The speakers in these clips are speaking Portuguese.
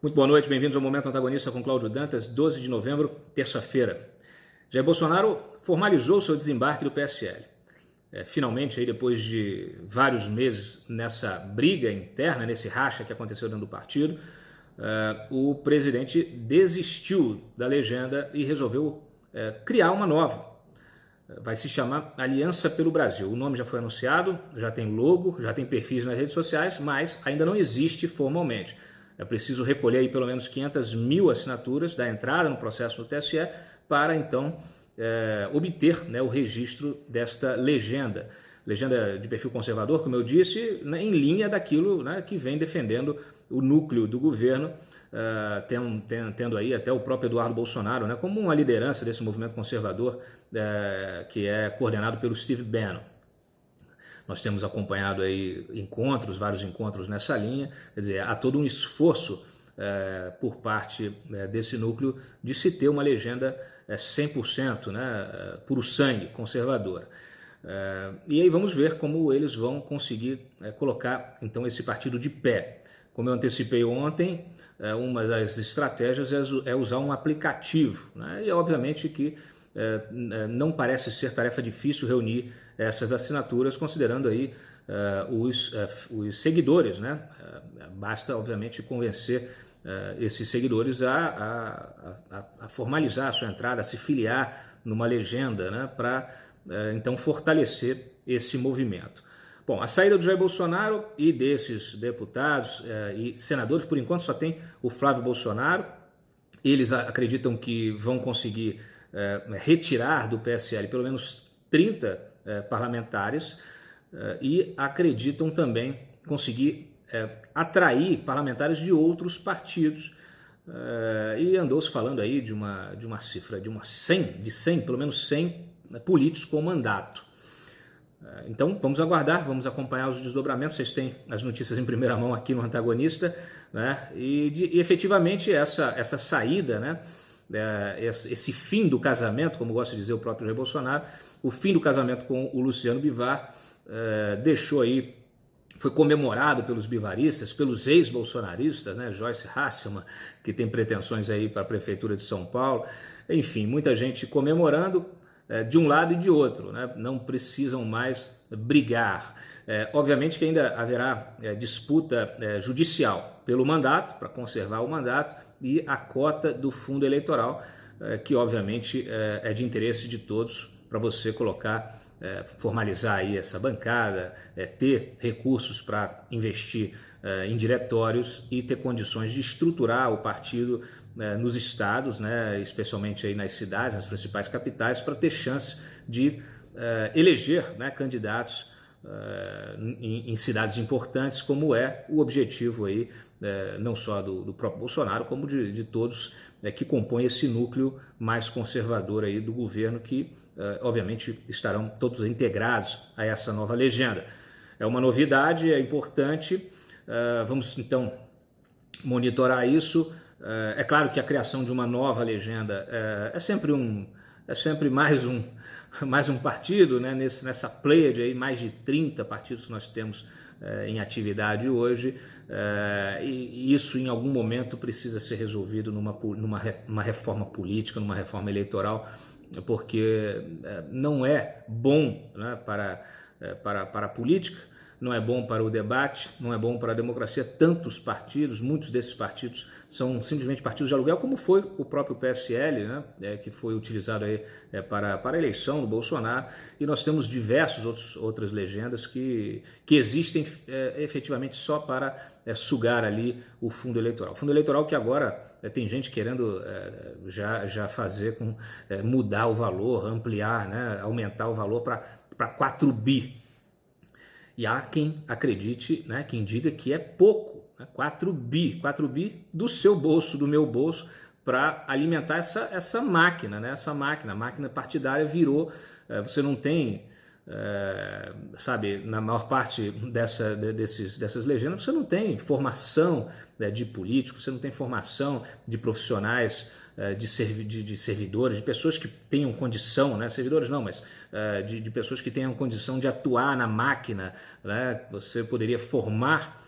Muito boa noite, bem-vindos ao Momento Antagonista com Cláudio Dantas, 12 de novembro, terça-feira. Jair Bolsonaro formalizou seu desembarque do PSL. Finalmente, aí, depois de vários meses nessa briga interna, nesse racha que aconteceu dentro do partido, o presidente desistiu da legenda e resolveu criar uma nova. Vai se chamar Aliança pelo Brasil. O nome já foi anunciado, já tem logo, já tem perfis nas redes sociais, mas ainda não existe formalmente. É preciso recolher aí pelo menos 500 mil assinaturas da entrada no processo no TSE para então obter, o registro desta legenda. Legenda de perfil conservador, como eu disse, em linha daquilo, que vem defendendo o núcleo do governo, tendo aí até o próprio Eduardo Bolsonaro, como uma liderança desse movimento conservador que é coordenado pelo Steve Bannon. Nós temos acompanhado aí vários encontros nessa linha, quer dizer, há todo um esforço por parte desse núcleo de se ter uma legenda 100%, puro sangue, conservadora. E aí vamos ver como eles vão conseguir colocar então esse partido de pé. Como eu antecipei ontem, uma das estratégias é usar um aplicativo, e obviamente que não parece ser tarefa difícil reunir essas assinaturas, considerando aí os seguidores, basta obviamente convencer esses seguidores a formalizar a sua entrada, a se filiar numa legenda, para então fortalecer esse movimento. Bom, a saída do Jair Bolsonaro e desses deputados e senadores, por enquanto só tem o Flávio Bolsonaro. Eles acreditam que vão conseguir retirar do PSL pelo menos 30 parlamentares e acreditam também conseguir atrair parlamentares de outros partidos. E andou-se falando aí de uma cifra de 100, pelo menos 100 políticos com mandato. Então vamos aguardar, vamos acompanhar os desdobramentos. Vocês têm as notícias em primeira mão aqui no Antagonista, e efetivamente essa saída, esse fim do casamento, como gosta de dizer o próprio Jair Bolsonaro, o fim do casamento com o Luciano Bivar deixou aí, foi comemorado pelos bivaristas, pelos ex-bolsonaristas, Joyce Hasselmann, que tem pretensões aí para a Prefeitura de São Paulo, enfim, muita gente comemorando de um lado e de outro, não precisam mais brigar. Obviamente que ainda haverá disputa judicial pelo mandato, para conservar o mandato, e a cota do fundo eleitoral, que obviamente é de interesse de todos para você colocar, formalizar aí essa bancada, ter recursos para investir em diretórios e ter condições de estruturar o partido nos estados, especialmente aí nas cidades, nas principais capitais, para ter chance de eleger candidatos em cidades importantes, como é o objetivo aí, não só do próprio Bolsonaro, como de todos que compõem esse núcleo mais conservador aí do governo, que obviamente estarão todos integrados a essa nova legenda. É uma novidade, é importante, vamos então monitorar isso. É claro que a criação de uma nova legenda é sempre mais um partido, nessa pleiade aí, mais de 30 partidos que nós temos em atividade hoje, e isso em algum momento precisa ser resolvido numa reforma política, numa reforma eleitoral, porque não é bom, para a política, não é bom para o debate, não é bom para a democracia. Tantos partidos, muitos desses partidos são simplesmente partidos de aluguel, como foi o próprio PSL, que foi utilizado aí para a eleição do Bolsonaro, e nós temos diversas outras legendas que existem efetivamente só para sugar ali o fundo eleitoral. O fundo eleitoral que agora tem gente querendo já fazer mudar o valor, ampliar, aumentar o valor para 4 bi. E há quem acredite, quem diga que é pouco, 4 bi do seu bolso, do meu bolso, para alimentar essa máquina, essa máquina, a máquina partidária virou, você não tem, na maior parte dessas legendas, você não tem formação de políticos, você não tem formação de profissionais, de servidores, de pessoas que tenham condição, servidores não, mas de pessoas que tenham condição de atuar na máquina, Você poderia formar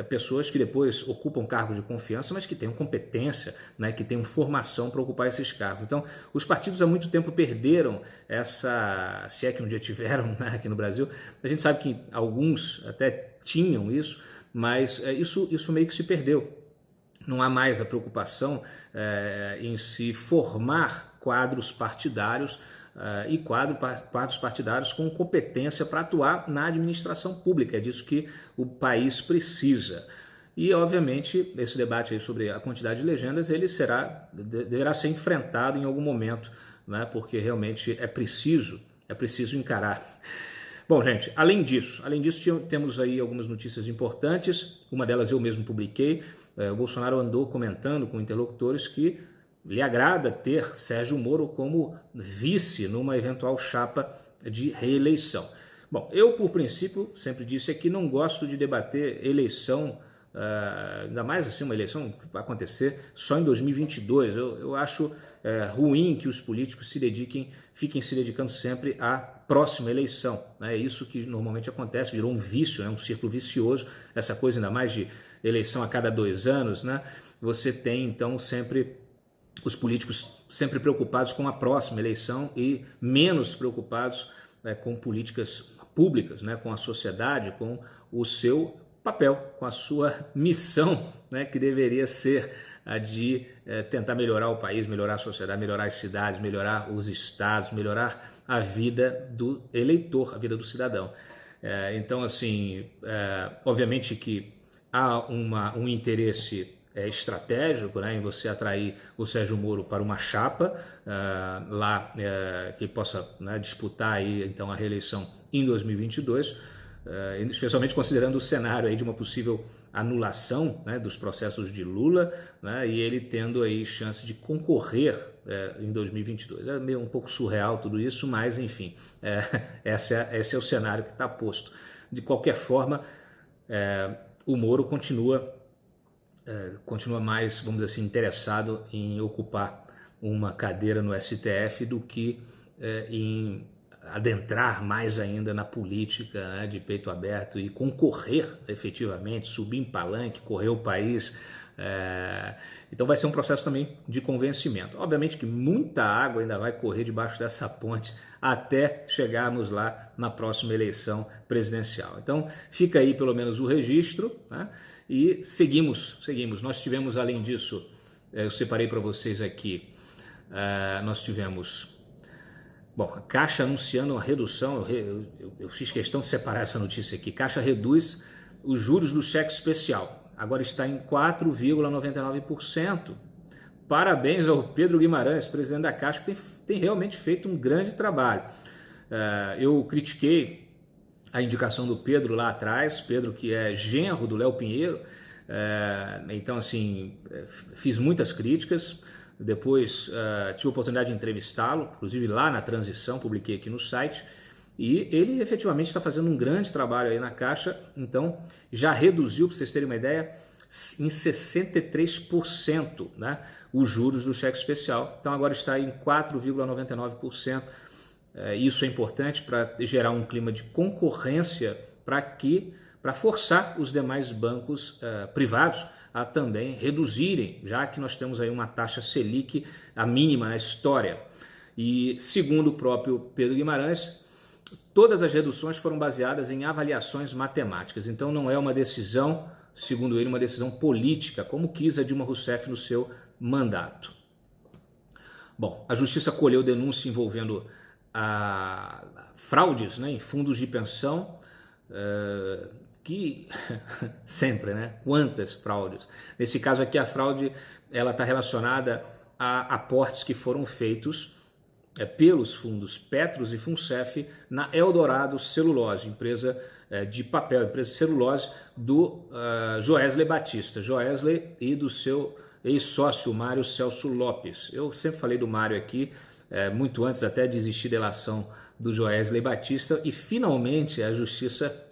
pessoas que depois ocupam cargos de confiança, mas que tenham competência, né, que tenham formação para ocupar esses cargos. Então, os partidos há muito tempo perderam essa, se é que um dia tiveram, né, aqui no Brasil. A gente sabe que alguns até tinham isso, mas isso meio que se perdeu. Não há mais a preocupação em se formar quadros partidários e quadros partidários com competência para atuar na administração pública. É disso que o país precisa. E, obviamente, esse debate aí sobre a quantidade de legendas, ele deverá ser enfrentado em algum momento, né? Porque realmente é preciso encarar. Bom, gente, além disso, temos aí algumas notícias importantes. Uma delas eu mesmo publiquei. O Bolsonaro andou comentando com interlocutores que lhe agrada ter Sérgio Moro como vice numa eventual chapa de reeleição. Bom, eu, por princípio, sempre disse aqui, não gosto de debater eleição, ainda mais assim uma eleição que vai acontecer só em 2022. Eu acho ruim que os políticos fiquem se dedicando sempre à próxima eleição. É isso que normalmente acontece, virou um vício, um círculo vicioso, essa coisa ainda mais de eleição a cada 2 anos, né? Você tem, então, sempre os políticos sempre preocupados com a próxima eleição e menos preocupados com políticas públicas, né, com a sociedade, com o seu papel, com a sua missão, né, que deveria ser a de tentar melhorar o país, melhorar a sociedade, melhorar as cidades, melhorar os estados, melhorar a vida do eleitor, a vida do cidadão. Então, assim, obviamente que há um interesse estratégico, né, em você atrair o Sérgio Moro para uma chapa que possa, né, disputar aí, então, a reeleição em 2022, especialmente considerando o cenário aí de uma possível anulação, né, dos processos de Lula, né, e ele tendo aí chance de concorrer em 2022. É meio um pouco surreal tudo isso, mas enfim, esse é o cenário que está posto. De qualquer forma, o Moro continua mais, vamos dizer assim, interessado em ocupar uma cadeira no STF do que em adentrar mais ainda na política, né, de peito aberto e concorrer efetivamente, subir em palanque, correr o país. Então vai ser um processo também de convencimento. Obviamente que muita água ainda vai correr debaixo dessa ponte até chegarmos lá na próxima eleição presidencial. Então fica aí pelo menos o registro, né? E seguimos. Nós tivemos, além disso, eu separei para vocês aqui, nós tivemos, bom, a Caixa anunciando uma redução, eu fiz questão de separar essa notícia aqui. Caixa reduz os juros do cheque especial, agora está em 4,99%. Parabéns ao Pedro Guimarães, presidente da Caixa, que tem realmente feito um grande trabalho. Eu critiquei a indicação do Pedro lá atrás, Pedro que é genro do Léo Pinheiro, então assim, fiz muitas críticas, depois tive a oportunidade de entrevistá-lo, inclusive lá na transição, publiquei aqui no site, e ele efetivamente está fazendo um grande trabalho aí na Caixa, então já reduziu, para vocês terem uma ideia, em 63%, né, os juros do cheque especial, então agora está em 4,99%. Isso é importante para gerar um clima de concorrência para forçar os demais bancos privados a também reduzirem, já que nós temos aí uma taxa Selic, a mínima na história. E segundo o próprio Pedro Guimarães, todas as reduções foram baseadas em avaliações matemáticas. Então não é uma decisão, segundo ele, uma decisão política, como quis a Dilma Rousseff no seu mandato. Bom, a Justiça acolheu denúncia envolvendo fraudes, né, em fundos de pensão, que sempre, né? Quantas fraudes? Nesse caso aqui, a fraude ela está relacionada a aportes que foram feitos pelos fundos Petros e Funcef na Eldorado Celulose, empresa de papel, empresa de celulose do Joesley Batista, Joesley e do seu ex-sócio Mário Celso Lopes. Eu sempre falei do Mário aqui, muito antes até de existir delação do Joesley Batista, e finalmente a Justiça,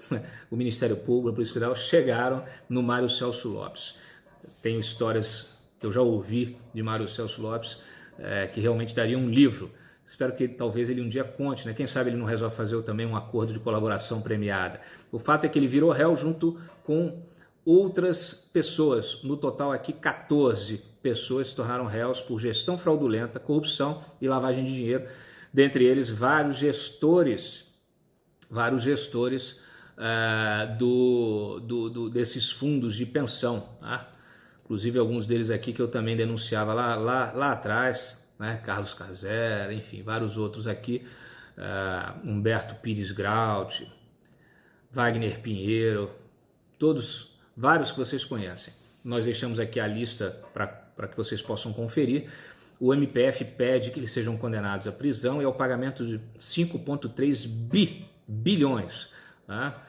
o Ministério Público, a Polícia Federal chegaram no Mário Celso Lopes. Tenho histórias que eu já ouvi de Mário Celso Lopes que realmente dariam um livro. Espero que talvez ele um dia conte, né? Quem sabe ele não resolve fazer também um acordo de colaboração premiada. O fato é que ele virou réu junto com outras pessoas. No total aqui 14 pessoas se tornaram réus por gestão fraudulenta, corrupção e lavagem de dinheiro, dentre eles vários gestores desses fundos de pensão, tá? Inclusive alguns deles aqui que eu também denunciava lá atrás, né? Carlos Casera, enfim, vários outros aqui, Humberto Pires Graut, Wagner Pinheiro, todos, vários que vocês conhecem. Nós deixamos aqui a lista para que vocês possam conferir. O MPF pede que eles sejam condenados à prisão e ao pagamento de 5,3 bilhões. Tá?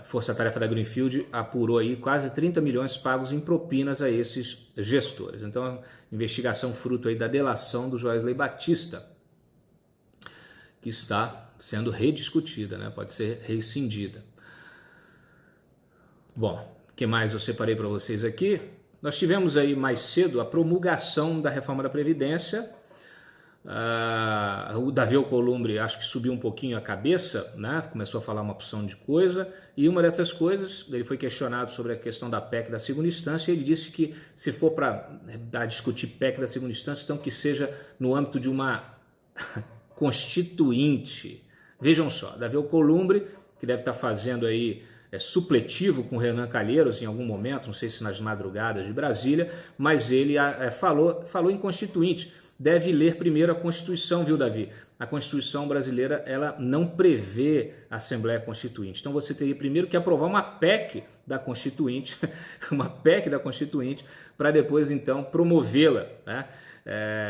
Força Tarefa da Greenfield apurou aí quase 30 milhões pagos em propinas a esses gestores. Então, investigação fruto aí da delação do Joesley Batista, que está sendo rediscutida, né? Pode ser rescindida. Bom, o que mais eu separei para vocês aqui? Nós tivemos aí mais cedo a promulgação da reforma da Previdência. O Davi Alcolumbre acho que subiu um pouquinho a cabeça, né? Começou a falar uma porção de coisa, e uma dessas coisas, ele foi questionado sobre a questão da PEC da segunda instância, e ele disse que se for para discutir PEC da segunda instância, então que seja no âmbito de uma constituinte. Vejam só, Davi Alcolumbre, que deve estar fazendo aí supletivo com Renan Calheiros em algum momento, não sei se nas madrugadas de Brasília, mas ele falou em constituinte. Deve ler primeiro a Constituição, viu, Davi? A Constituição brasileira, ela não prevê Assembleia Constituinte. Então você teria primeiro que aprovar uma PEC da Constituinte, para depois então promovê-la, né?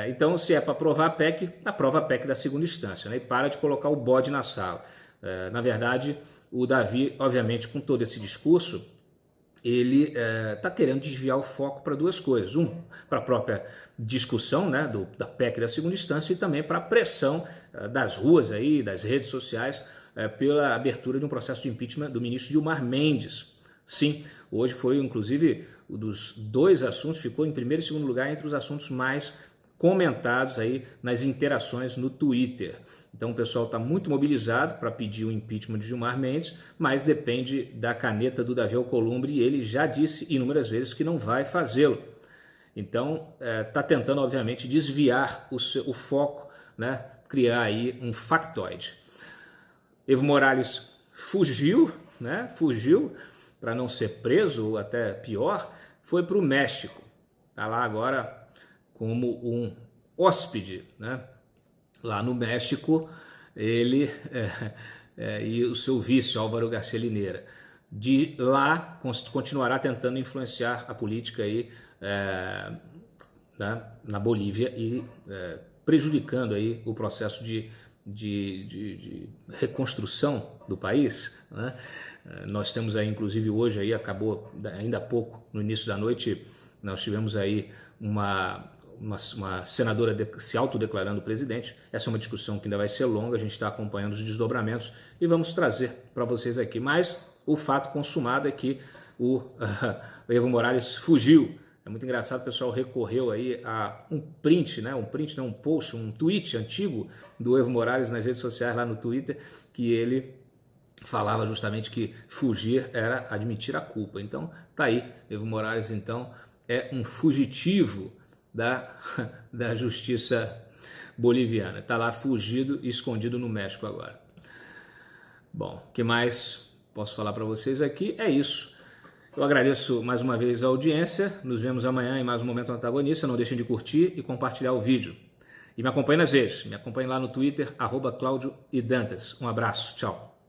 Então, se é para aprovar a PEC, aprova a PEC da segunda instância, né? E para de colocar o bode na sala. Na verdade, o Davi, obviamente, com todo esse discurso, ele está querendo desviar o foco para duas coisas. Para a própria discussão, né, da PEC da segunda instância, e também para a pressão das ruas, aí, das redes sociais, pela abertura de um processo de impeachment do ministro Gilmar Mendes. Sim, hoje foi, inclusive, um dos dois assuntos, ficou em primeiro e segundo lugar entre os assuntos mais comentados aí nas interações no Twitter. Então o pessoal está muito mobilizado para pedir o impeachment de Gilmar Mendes, mas depende da caneta do Davi Alcolumbre, e ele já disse inúmeras vezes que não vai fazê-lo. Então está tentando, obviamente, desviar o foco, né? Criar aí um factoide. Evo Morales fugiu, né? Fugiu para não ser preso, ou até pior, foi para o México. Está lá agora como um hóspede, né? Lá no México, ele e o seu vice, Álvaro Garcia Linera. De lá, continuará tentando influenciar a política aí, na Bolívia e prejudicando aí o processo de reconstrução do país, né? Nós temos aí, inclusive hoje, aí acabou ainda há pouco, no início da noite, nós tivemos aí uma senadora se autodeclarando presidente. Essa é uma discussão que ainda vai ser longa, a gente está acompanhando os desdobramentos e vamos trazer para vocês aqui. Mas o fato consumado é que o Evo Morales fugiu. É muito engraçado, o pessoal recorreu aí a um post, um tweet antigo do Evo Morales nas redes sociais, lá no Twitter, que ele falava justamente que fugir era admitir a culpa. Então, tá aí, Evo Morales, então, é um fugitivo da justiça boliviana. Está lá fugido e escondido no México agora. Bom, o que mais posso falar para vocês aqui? É isso. Eu agradeço mais uma vez a audiência. Nos vemos amanhã em mais um Momento Antagonista. Não deixem de curtir e compartilhar o vídeo. E me acompanhe nas redes. Me acompanhe lá no Twitter, @CláudioIDantas. Um abraço. Tchau.